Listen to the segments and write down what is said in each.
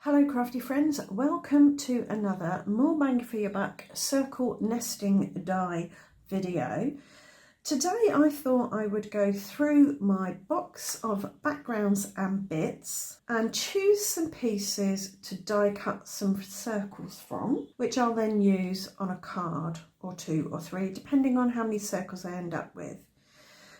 Hello crafty friends, welcome to another more bang for your buck circle nesting die video. Today I thought I would go through my box of backgrounds and bits and choose some pieces to die cut some circles from, which I'll then use on a card or 2 or 3 depending on how many circles I end up with.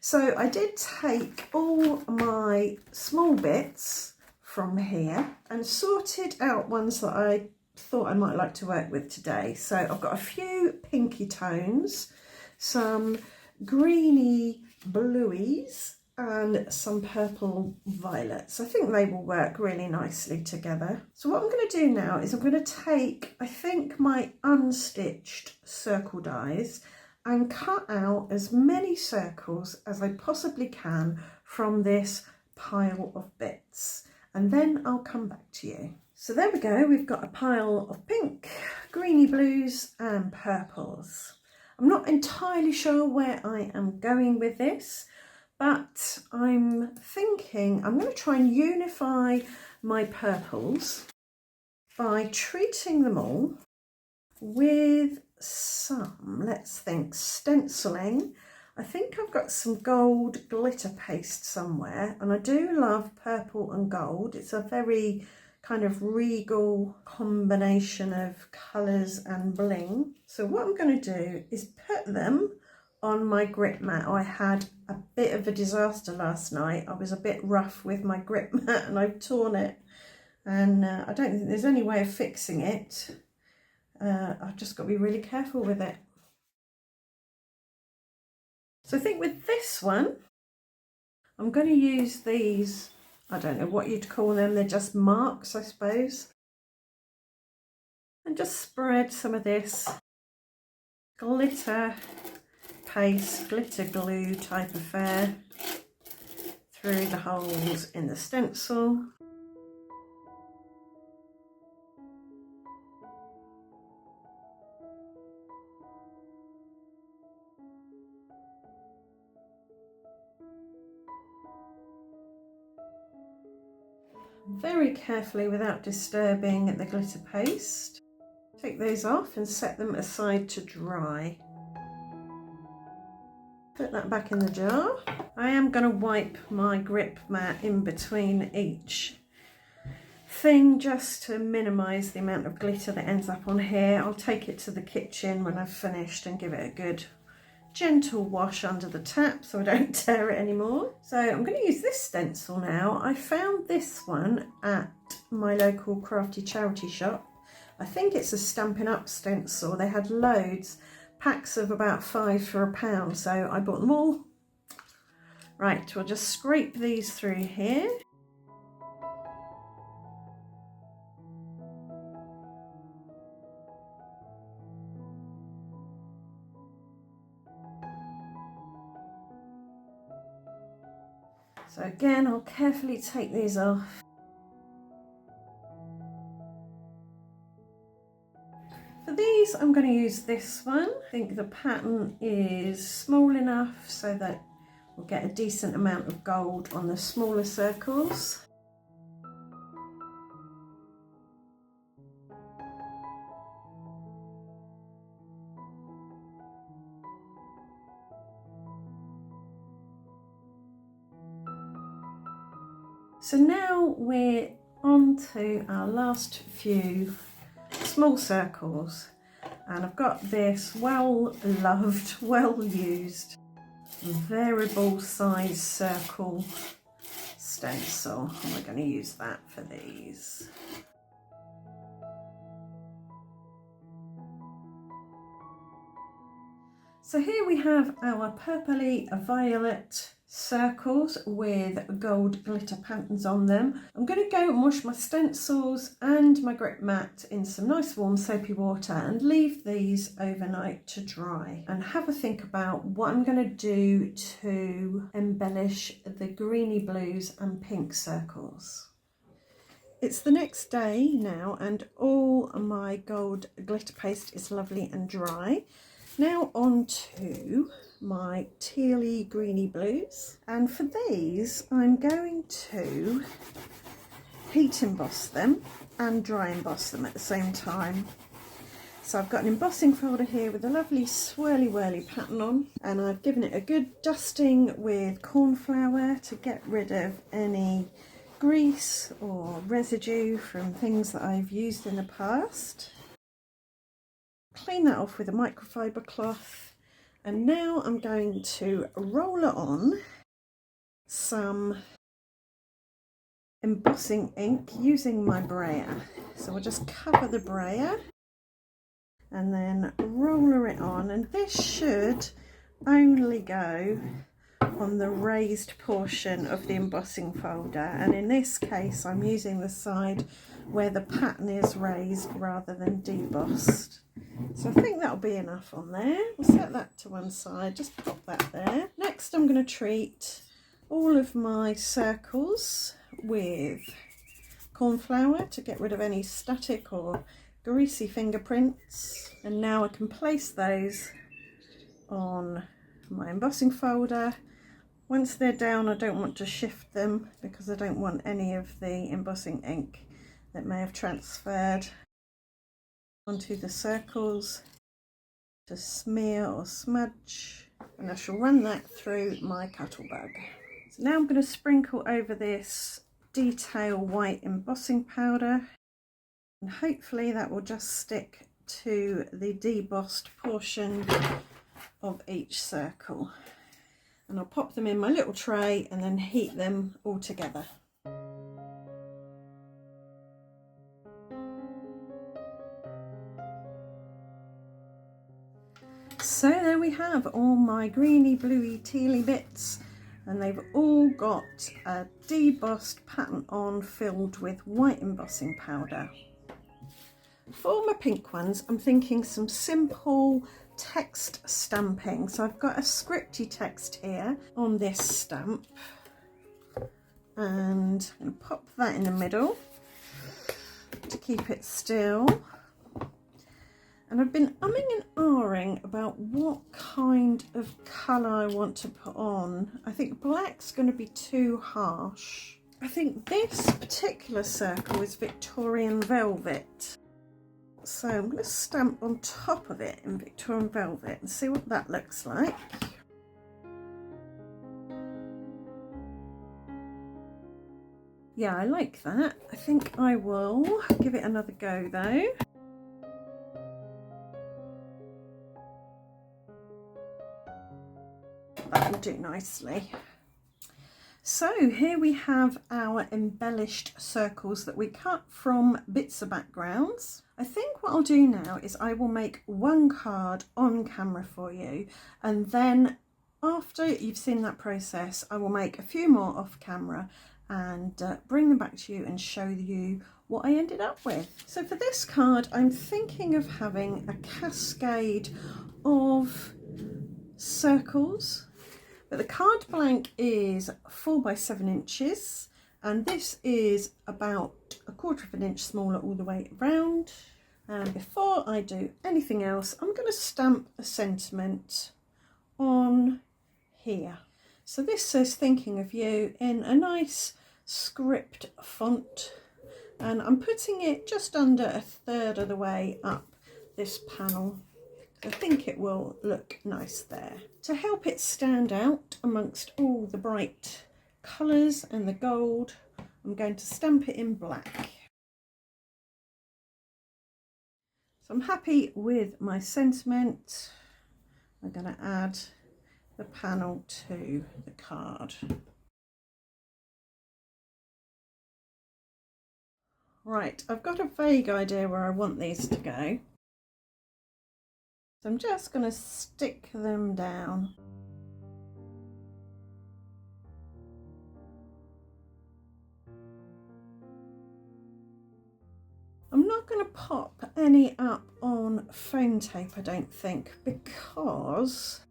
So I did take all my small bits from here and sorted out ones that I thought I might like to work with today. So I've got a few pinky tones, some greeny blueies and some purple violets. I think they will work really nicely together. So what I'm going to do now is I'm going to take, I think, my unstitched circle dies and cut out as many circles as I possibly can from this pile of bits. And then I'll come back to you. So there we go, we've got a pile of pink, greeny blues and purples. I'm not entirely sure where I am going with this, but I'm thinking I'm going to try and unify my purples by treating them all with some, let's think, stenciling. I think I've got some gold glitter paste somewhere, and I do love purple and gold. It's a very kind of regal combination of colours and bling. So what I'm going to do is put them on my grip mat. I had a bit of a disaster last night. I was a bit rough with my grip mat and I've torn it, and I don't think there's any way of fixing it. I've just got to be really careful with it. So I think with this one, I'm going to use these, I don't know what you'd call them, they're just marks, I suppose. And just spread some of this glitter paste, glitter glue type affair through the holes in the stencil. Very carefully without disturbing the glitter paste. Take those off and set them aside to dry. Put that back in the jar. I am going to wipe my grip mat in between each thing just to minimise the amount of glitter that ends up on here. I'll take it to the kitchen when I've finished and give it a good gentle wash under the tap so I don't tear it anymore. So I'm going to use this stencil now. I found this one at my local crafty charity shop. I think it's a Stampin' Up stencil. They had loads, packs of about 5 for £1, so I bought them all. Right, we'll just scrape these through here. So again, I'll carefully take these off. For these, I'm going to use this one. I think the pattern is small enough so that we'll get a decent amount of gold on the smaller circles. So now we're on to our last few small circles, and I've got this well-loved, well-used variable size circle stencil, and we're going to use that for these. So here we have our purpley violet circles with gold glitter patterns on them. I'm going to go and wash my stencils and my grip mat in some nice warm soapy water and leave these overnight to dry, and have a think about what I'm going to do to embellish the greeny blues and pink circles. It's the next day now and all my gold glitter paste is lovely and dry. Now on to my tealy greeny blues, and for these I'm going to heat emboss them and dry emboss them at the same time. So I've got an embossing folder here with a lovely swirly whirly pattern on, and I've given it a good dusting with corn flour to get rid of any grease or residue from things that I've used in the past. Clean that off with a microfiber cloth, and now I'm going to roll it on some embossing ink using my brayer. So I'll just cover the brayer and then roller it on, and this should only go on the raised portion of the embossing folder, and in this case I'm using the side where the pattern is raised rather than debossed. So I think that'll be enough on there. We'll set that to one side, just pop that there. Next I'm going to treat all of my circles with corn flour to get rid of any static or greasy fingerprints, and now I can place those on my embossing folder. Once they're down, I don't want to shift them because I don't want any of the embossing ink that may have transferred onto the circles to smear or smudge, and I shall run that through my cuttle bug. So now I'm going to sprinkle over this detail white embossing powder, and hopefully that will just stick to the debossed portion of each circle. And I'll pop them in my little tray and then heat them all together. So there we have all my greeny, bluey, tealy bits, and they've all got a debossed pattern on filled with white embossing powder. For my pink ones, I'm thinking some simple text stamping. So I've got a scripty text here on this stamp, and I'm going to pop that in the middle to keep it still. And I've been umming and ahhing about what kind of colour I want to put on. I think black's going to be too harsh. I think this particular circle is Victorian Velvet. So I'm going to stamp on top of it in Victorian Velvet and see what that looks like. Yeah, I like that. I think I will give it another go though. That will do nicely. So here we have our embellished circles that we cut from bits of backgrounds. I think what I'll do now is I will make one card on camera for you, and then after you've seen that process I will make a few more off camera and bring them back to you and show you what I ended up with. So for this card I'm thinking of having a cascade of circles. But the card blank is 4 by 7 inches, and this is about 1/4 of an inch smaller all the way around. And before I do anything else, I'm going to stamp a sentiment on here. So this says thinking of you in a nice script font, and I'm putting it just under 1/3 of the way up this panel. I think it will look nice there. To help it stand out amongst all the bright colours and the gold, I'm going to stamp it in black. So I'm happy with my sentiment. I'm going to add the panel to the card. Right, I've got a vague idea where I want these to go. So I'm just going to stick them down. I'm not going to pop any up on foam tape, I don't think, because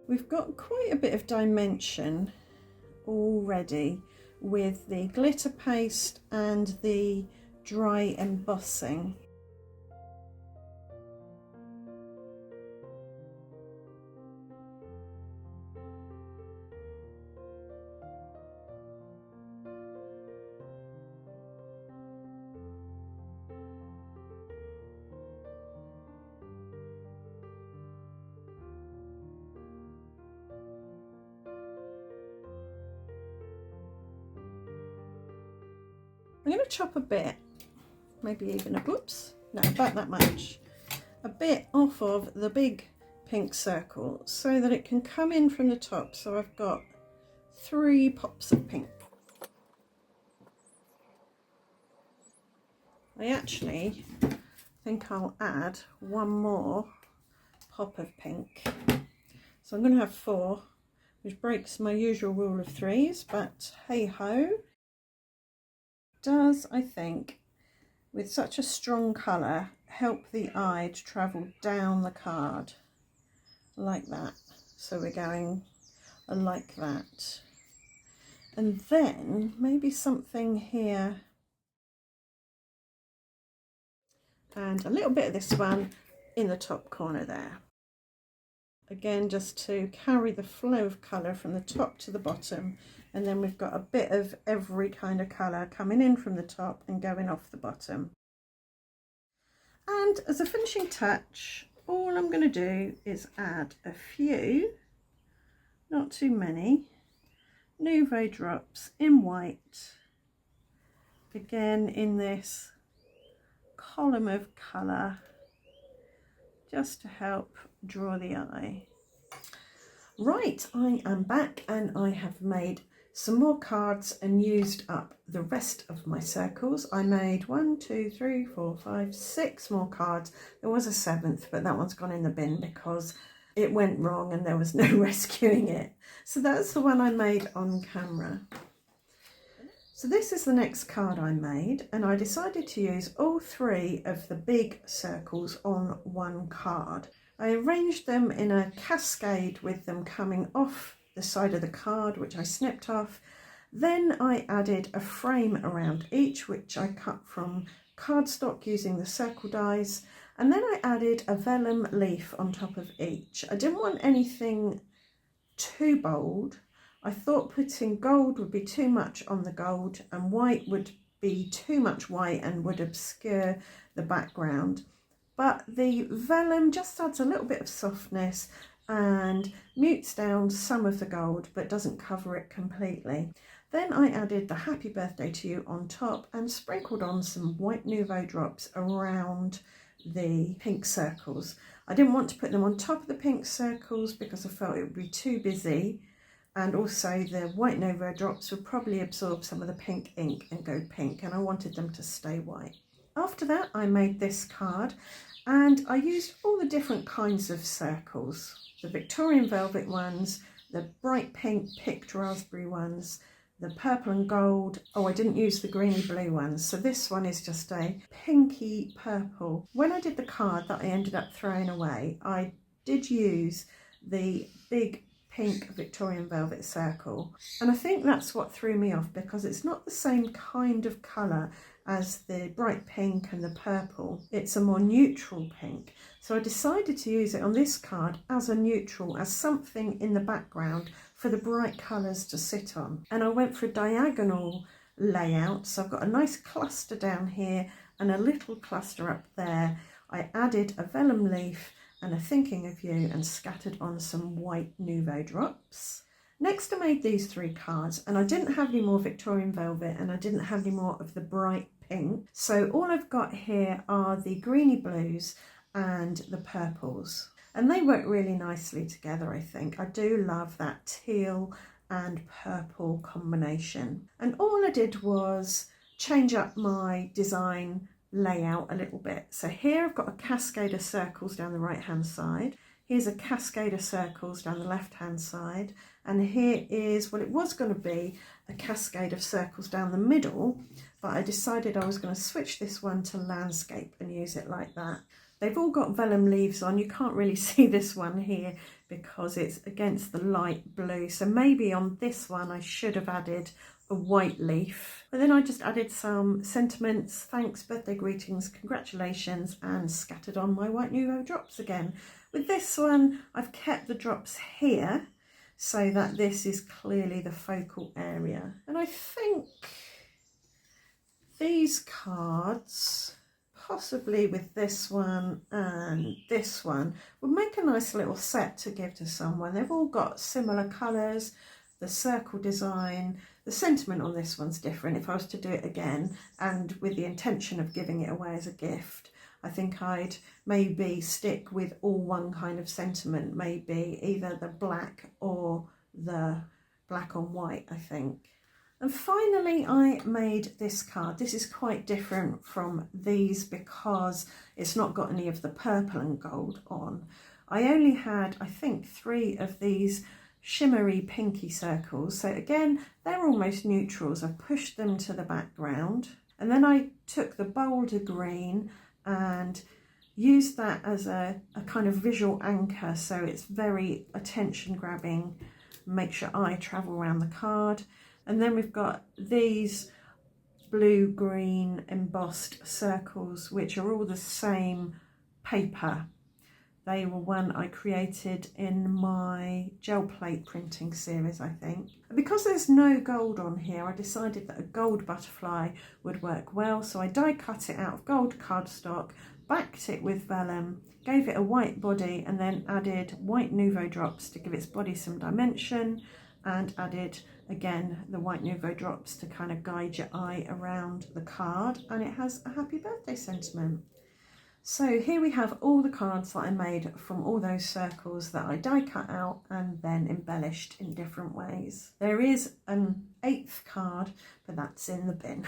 we've got quite a bit of dimension already with the glitter paste and the dry embossing. I'm going to chop a bit, maybe even about that much, a bit off of the big pink circle so that it can come in from the top. So I've got 3 pops of pink. I actually think I'll add 1 more pop of pink. So I'm going to have 4, which breaks my usual rule of 3s, but hey ho. Does, I think, with such a strong colour, help the eye to travel down the card like that. So we're going like that. And then maybe something here. And a little bit of this one in the top corner there. Again, just to carry the flow of colour from the top to the bottom. And then we've got a bit of every kind of colour coming in from the top and going off the bottom. And as a finishing touch, all I'm going to do is add a few, not too many, Nouveau drops in white. Again, in this column of colour, just to help draw the eye. Right, I am back and I have made some more cards and used up the rest of my circles. I made 1, 2, 3, 4, 5, 6 more cards. There was a 7th, but that one's gone in the bin because it went wrong and there was no rescuing it. So that's the one I made on camera. So this is the next card I made, and I decided to use all 3 of the big circles on one card. I arranged them in a cascade with them coming off the side of the card, which I snipped off. Then I added a frame around each, which I cut from cardstock using the circle dies. And then I added a vellum leaf on top of each. I didn't want anything too bold. I thought putting gold would be too much on the gold and white would be too much white and would obscure the background. But the vellum just adds a little bit of softness and mutes down some of the gold but doesn't cover it completely. Then I added the happy birthday to you on top and sprinkled on some white Nouveau drops around the pink circles. I didn't want to put them on top of the pink circles because I felt it would be too busy, and also the white Nouveau drops would probably absorb some of the pink ink and go pink, and I wanted them to stay white. After that I made this card and I used all the different kinds of circles. The Victorian velvet ones, the bright pink picked raspberry ones, the purple and gold. Oh, I didn't use the greeny blue ones. So this one is just a pinky purple. When I did the card that I ended up throwing away, I did use the big pink Victorian velvet circle. And I think that's what threw me off because it's not the same kind of colour as the bright pink and the purple. It's a more neutral pink. So I decided to use it on this card as a neutral, as something in the background for the bright colours to sit on. And I went for a diagonal layout. So I've got a nice cluster down here and a little cluster up there. I added a vellum leaf and a thinking of you and scattered on some white Nouveau drops. Next I made these 3 cards and I didn't have any more Victorian velvet and I didn't have any more of the bright pink. So all I've got here are the greeny blues and the purples. And they work really nicely together, I think. I do love that teal and purple combination. And all I did was change up my design layout a little bit. So here I've got a cascade of circles down the right hand side. Here's a cascade of circles down the left hand side. And here is, well, it was going to be a cascade of circles down the middle, but I decided I was going to switch this one to landscape and use it like that. They've all got vellum leaves on. You can't really see this one here because it's against the light blue. So maybe on this one I should have added a white leaf. But then I just added some sentiments, thanks, birthday greetings, congratulations, and scattered on my white Nouveau drops again. With this one, I've kept the drops here so that this is clearly the focal area. And I think these cards, possibly with this one and this one, would make a nice little set to give to someone. They've all got similar colours, the circle design, The sentiment on this one's different. If I was to do it again and with the intention of giving it away as a gift, I think I'd maybe stick with all one kind of sentiment, maybe either the black or the black on white, I think. And finally, I made this card. This is quite different from these because it's not got any of the purple and gold on. I only had, I think, 3 of these shimmery pinky circles. So again, they're almost neutrals. I've pushed them to the background. And then I took the bolder green and used that as a kind of visual anchor. So it's very attention grabbing, makes your eye travel around the card. And then we've got these blue-green embossed circles, which are all the same paper. They were one I created in my gel plate printing series, I think. Because there's no gold on here, I decided that a gold butterfly would work well. So I die cut it out of gold cardstock, backed it with vellum, gave it a white body, and then added white Nouveau drops to give its body some dimension, and added again the white Nouveau drops to kind of guide your eye around the card, and it has a happy birthday sentiment. So here we have all the cards that I made from all those circles that I die cut out and then embellished in different ways. There is an 8th card, but that's in the bin.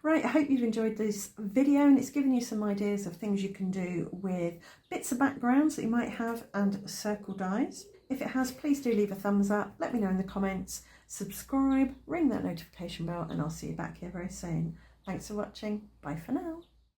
Right, I hope you've enjoyed this video and it's given you some ideas of things you can do with bits of backgrounds that you might have and circle dies. If it has, please do leave a thumbs up, let me know in the comments, subscribe, ring that notification bell, and I'll see you back here very soon. Thanks for watching, bye for now.